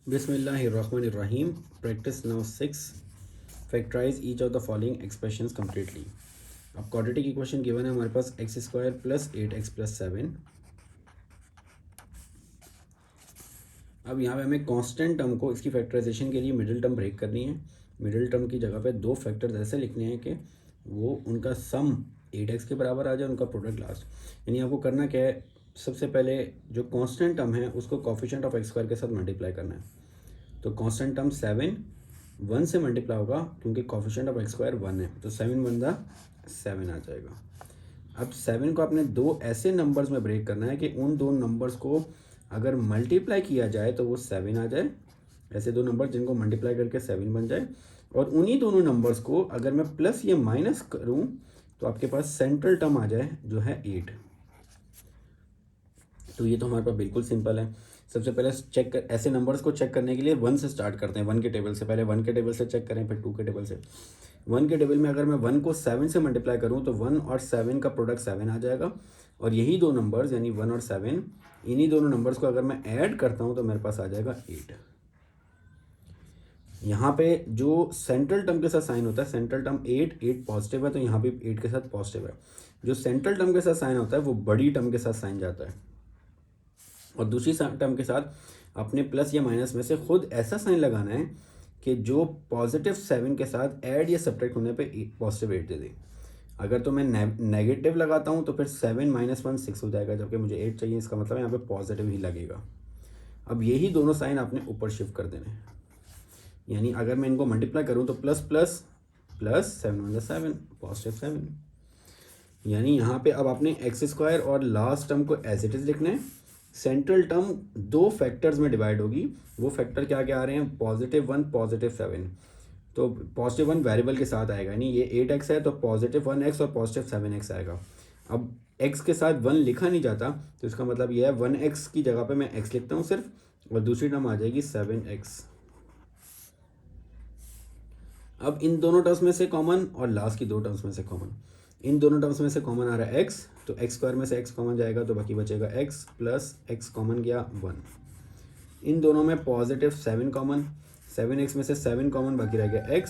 बिस्मिल्लाहिर्रहमानिर्रहीम। Practice now 6। Factorise each of the following expressions completely. अब quadratic equation given है हमारे पास एक्स स्क्वायर प्लस 8x+7। अब यहाँ पे हमें कांस्टेंट टर्म को इसकी फैक्टराइजेशन के लिए मिडिल टर्म ब्रेक करनी है। मिडिल टर्म की जगह पे दो फैक्टर्स ऐसे लिखने हैं कि वो उनका सम 8x के बराबर आ जाए, उनका प्रोडक्ट लास्ट। यानी आपको करना क्या है, सबसे पहले जो कांस्टेंट टर्म है उसको कोफिशिएंट ऑफ एक्स स्क्वायर के साथ मल्टीप्लाई करना है। तो कांस्टेंट टर्म 7 1 से मल्टीप्लाई होगा क्योंकि कोफिशिएंट ऑफ एक्स स्क्वायर 1 है, तो 7 बन 7 आ जाएगा। अब 7 को आपने दो ऐसे नंबर्स में ब्रेक करना है कि उन दो नंबर्स को अगर मल्टीप्लाई किया जाए तो वो 7 आ जाए। ऐसे दो नंबर जिनको मल्टीप्लाई करके 7 बन जाए, और उन्हीं दोनों नंबर्स को अगर मैं प्लस या माइनस करूं तो आपके पास सेंट्रल टर्म आ जाए जो है 8। तो ये तो हमारे पास बिल्कुल सिंपल है। सबसे पहले चेक कर, ऐसे नंबर्स को चेक करने के लिए 1 से स्टार्ट करते हैं। 1 के टेबल से पहले 1 के टेबल से चेक करें, फिर 2 के टेबल से। 1 के टेबल में अगर मैं 1 को 7 से मल्टीप्लाई करूं तो 1 और 7 का प्रोडक्ट 7 आ जाएगा। और यही दो नंबर्स यानी 1 और 7, इन्हीं दोनों नंबर्स को अगर मैं ऐड करता हूं तो मेरे पास आ जाएगा 8। यहाँ पे जो सेंट्रल टर्म के साथ साइन होता है, सेंट्रल टर्म 8 पॉजिटिव है तो यहाँ भी 8 के साथ पॉजिटिव है। जो सेंट्रल टर्म के साथ साइन होता है वो बड़ी टर्म के साथ साइन जाता है, और दूसरी टर्म के साथ अपने प्लस या माइनस में से खुद ऐसा साइन लगाना है कि जो पॉजिटिव 7 के साथ ऐड या सब्ट्रैक्ट होने पे पॉजिटिव 8 दे दे। अगर तो मैं नेगेटिव लगाता हूँ तो फिर 7 - 1 6 हो जाएगा, जबकि मुझे 8 चाहिए, इसका मतलब यहाँ पे पॉजिटिव ही लगेगा। अब यही दोनों साइन आपने ऊपर शिफ्ट कर देने हैं। यानी अगर मैं इनको मल्टीप्लाई करूँ तो प्लस प्लस प्लस 7 1 7 पॉजिटिव 7। यानी यहाँ पे अब आपने एक्स स्क्वायर और लास्ट टर्म को एज इट इज़ लिखना है। सेंट्रल टर्म दो फैक्टर्स में डिवाइड होगी। वो फैक्टर क्या क्या आ रहे हैं, +1 +7। तो +1 वेरिएबल के साथ आएगा, यानी ये 8x है तो +1x और +7x आएगा। अब x के साथ 1 लिखा नहीं जाता तो इसका मतलब ये है 1x की जगह पे मैं x लिखता हूँ सिर्फ, और दूसरी टर्म आ जाएगी 7x। अब इन दोनों टर्म्स में से कॉमन और लास्ट की दो टर्म्स में से कॉमन, इन दोनों टर्म्स में से कॉमन आ रहा है x, तो एक्स स्क्वायर में से x कॉमन जाएगा तो बाकी बचेगा x प्लस x कॉमन गया 1। इन दोनों में +7 कॉमन, 7x में से 7 कॉमन बाकी रह गया x,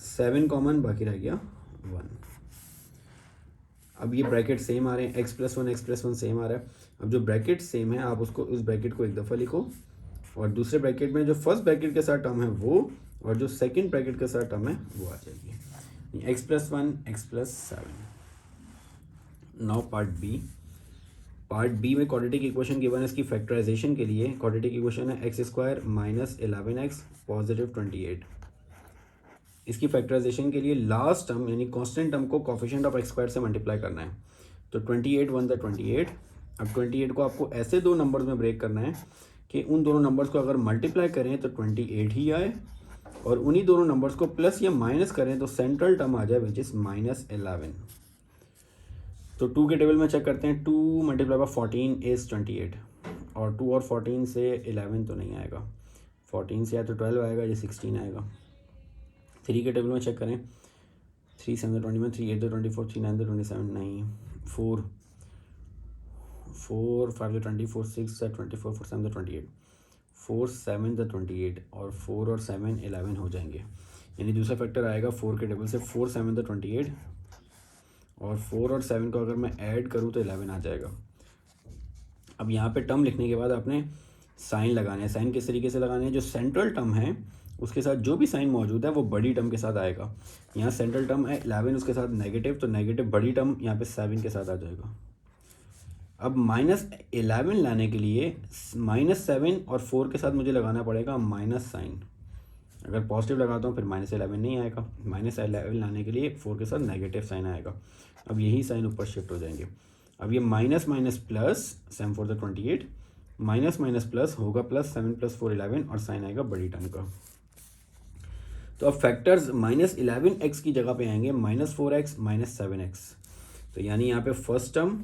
7 कॉमन बाकी रह गया 1। अब ये ब्रैकेट सेम आ रहे हैं, x+1 सेम आ रहा है। अब जो ब्रैकेट सेम है आप उसको उस ब्रैकेट को एक दफ़ा लिखो, और दूसरे ब्रैकेट में जो फर्स्ट ब्रैकेट के साथ टर्म है वो, और जो सेकंड ब्रैकेट के साथ टर्म है वो आ जाएगी x+1 x+7। Now part B में क्वाड्रेटिक इक्वेशन गिवन है। इसकी फैक्टराइजेशन के लिए क्वाड्रेटिक इक्वेशन है x² - 11x +28। इसकी फैक्टराइजेशन के लिए लास्ट टर्म यानी कांस्टेंट टर्म को कोफिशिएंट ऑफ एक्स स्क्वायर से मल्टीप्लाई करना है। तो 28 1 28। अब 28 को आपको ऐसे दो नंबर्स में ब्रेक करना है कि उन दोनों नंबर्स को अगर मल्टीप्लाई करें तो 28 ही आए, और उन्हीं दोनों नंबर्स को प्लस या माइनस करें तो सेंट्रल टर्म आ जाए विच इज़ -11। तो 2 के टेबल में चेक करते हैं। 2 × 14 इज़ 28, और 2 और 14 से 11 तो नहीं आएगा, 14 से या तो 12 आएगा या 16 आएगा। 3 के टेबल में चेक करें। 3 7 21, 3 8 24, 3 9 27, नहीं, 4 5 24, 6 24, 4 7 28, 4 7 28, और 4 और 7 11 हो जाएंगे। यानी दूसरा फैक्टर आएगा 4 के टेबल से 4 7 28, और 4 और 7 को अगर मैं ऐड करूँ तो 11 आ जाएगा। अब यहाँ पे टर्म लिखने के बाद आपने साइन लगाने हैं। साइन किस तरीके से लगाने हैं, जो सेंट्रल टर्म है उसके साथ जो भी साइन मौजूद है वो बड़ी टर्म के साथ आएगा। यहाँ सेंट्रल टर्म है 11, उसके साथ नेगेटिव, तो नेगेटिव बड़ी टर्म यहाँ पे 7 के साथ आ जाएगा। अब -11 लाने के लिए -7 और 4 के साथ मुझे लगाना पड़ेगा माइनस साइन। अगर पॉजिटिव लगाता हूँ फिर -11 नहीं आएगा, -11 लाने के लिए 4 के साथ नेगेटिव साइन आएगा। अब यही साइन ऊपर शिफ्ट हो जाएंगे। अब ये minus minus plus 7 4 28, minus minus plus होगा प्लस 7 + 4 11, और साइन आएगा बड़ी टर्म का। तो अब फैक्टर्स -11x की जगह पे आएंगे -4x -7x। तो यानी यहाँ पे फर्स्ट टर्म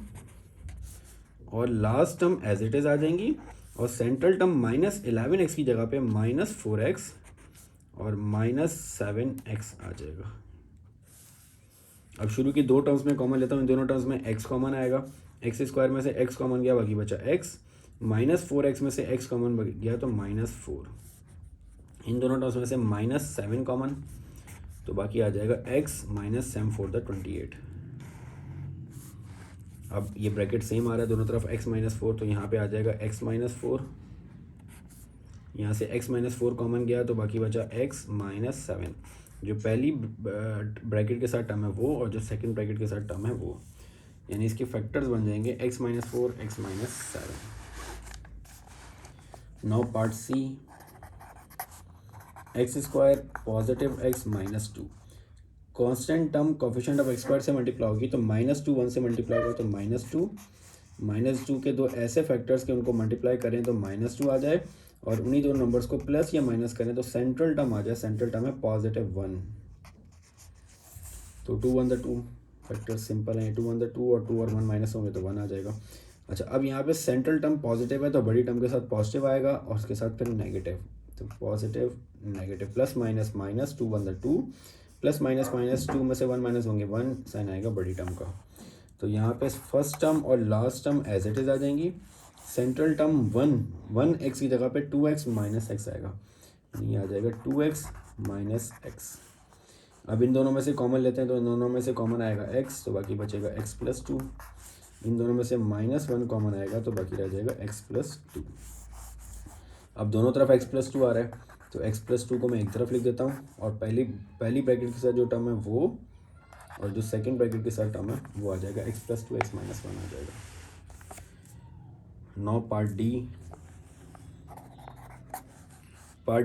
और last term as it is आ जाएंगी, और सेंट्रल टर्म -11x की जगह पे -4x और -7x आ जाएगा। अब शुरू की दो टर्म्स में कॉमन लेता हूँ, इन दोनों टर्म्स में x कॉमन आएगा। x² में से x कॉमन गया, बाकी बचा x -4x में से x कॉमन गया तो -4, इन दोनों टर्म्स में से -7 कॉमन, तो बाकी आ जाएगा x माइनस 7 4 द 28। अब ये ब्रैकेट सेम आ रहा है दोनों तरफ x -4, तो यहाँ पे आ जाएगा x -4, यहाँ से x -4 कॉमन गया तो बाकी बचा x -7, जो पहली ब्रैकेट के साथ टर्म है वो और जो सेकंड ब्रैकेट के साथ टर्म है वो, यानी इसके फैक्टर्स बन जाएंगे x -4 x -7। Now part C, x² positive x -2, constant term coefficient of x² से मल्टीप्लाई होगी तो -2 1 से मल्टीप्लाई होगा तो -2 के दो ऐसे फैक्टर्स के उनको मल्टीप्लाई करें तो -2 आ जाए, और उन्हीं दो नंबर्स को प्लस या माइनस करें तो सेंट्रल टर्म आ जाए। सेंट्रल टर्म है +1, तो 2 1 2 फैक्टर्स सिंपल हैं, 2 1 2 और 2 और 1 माइनस होंगे तो 1 आ जाएगा। अच्छा, अब यहाँ पे सेंट्रल टर्म पॉजिटिव है तो बड़ी टर्म के साथ पॉजिटिव आएगा और उसके साथ फिर नेगेटिव, तो positive negative plus minus minus 2 1 2 plus minus minus 2 में से 1 माइनस होंगे 1, साइन आएगा बड़ी टर्म का। तो यहाँ पे फर्स्ट टर्म और last term as it is आ जाएंगी। सेंट्रल टर्म 1 एक्स की जगह पे 2x माइनस एक्स आएगा, ये आ जाएगा 2x माइनस एक्स। अब इन दोनों में से कॉमन लेते हैं तो इन दोनों में से कॉमन आएगा x, तो बाकी बचेगा x + 2। इन दोनों में से -1 कॉमन आएगा तो बाकी रह जाएगा x + 2। अब दोनों तरफ x + 2 आ रहा है तो x + 2 को मैं एक तरफ लिख देता हूँ, और पहली ब्रैकेट के साथ जो टर्म है वो और जो सेकंड ब्रैकेट के साथ टर्म है वो आ जाएगा x + 2 x - 1 आ जाएगा। नाउ पार्ट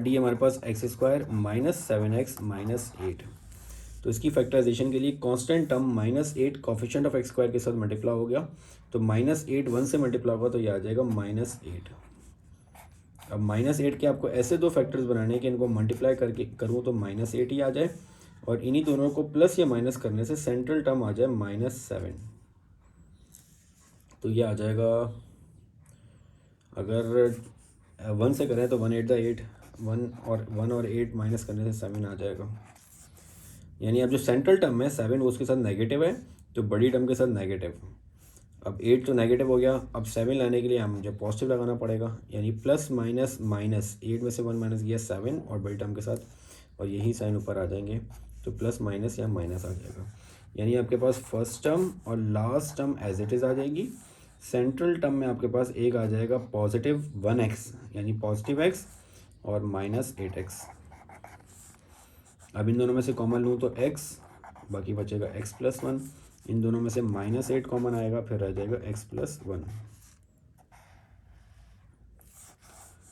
डी हमारे पास x² -7x -8, तो इसकी फैक्टराइजेशन के लिए constant term -8 coefficient of x² के साथ मल्टीप्लाई हो गया तो -8 1 से मल्टीप्लाई होगा तो ये आ जाएगा -8। अब -8 के आपको ऐसे दो फैक्टर्स बनाने हैं कि इनको मल्टीप्लाई करके करूँ तो -8 ही आ जाए, और इन्हीं दोनों को प्लस या माइनस करने से सेंट्रल टर्म आ जाए -7, तो ये आ जाएगा। अगर 1 से करें तो 1 8 द 8, 1 और 8 माइनस करने से 7 आ जाएगा, यानी अब जो सेंट्रल टर्म है 7 वो उसके साथ नेगेटिव है तो बड़ी टर्म के साथ नेगेटिव। अब 8 तो नेगेटिव हो गया, अब 7 लाने के लिए हम मुझे पॉजिटिव लगाना पड़ेगा, यानी प्लस माइनस माइनस 8 में से 1 माइनस गया 7 और बड़ी टर्म के साथ, और यही साइन ऊपर आ जाएंगे तो प्लस माइनस या माइनस आ जाएगा, यानी आपके पास फर्स्ट टर्म और last term as it is आ जाएगी। सेंट्रल टर्म में आपके पास एक आ जाएगा +1x, यानी पॉजिटिव x और -8x। अब इन दोनों में से कॉमन लूँ तो x, बाकी बचेगा x + 1, इन दोनों में से -8 कॉमन आएगा फिर रह जाएगा x + 1।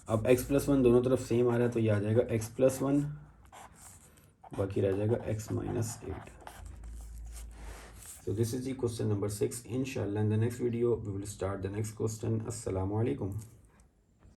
अब x + 1 दोनों तरफ सेम आ रहा है तो ये आ जाएगा x + 1, बाकी रह जाएगा x -8। So this is the question number 6. Inshallah in the next video we will start the next question. Assalamu alaikum.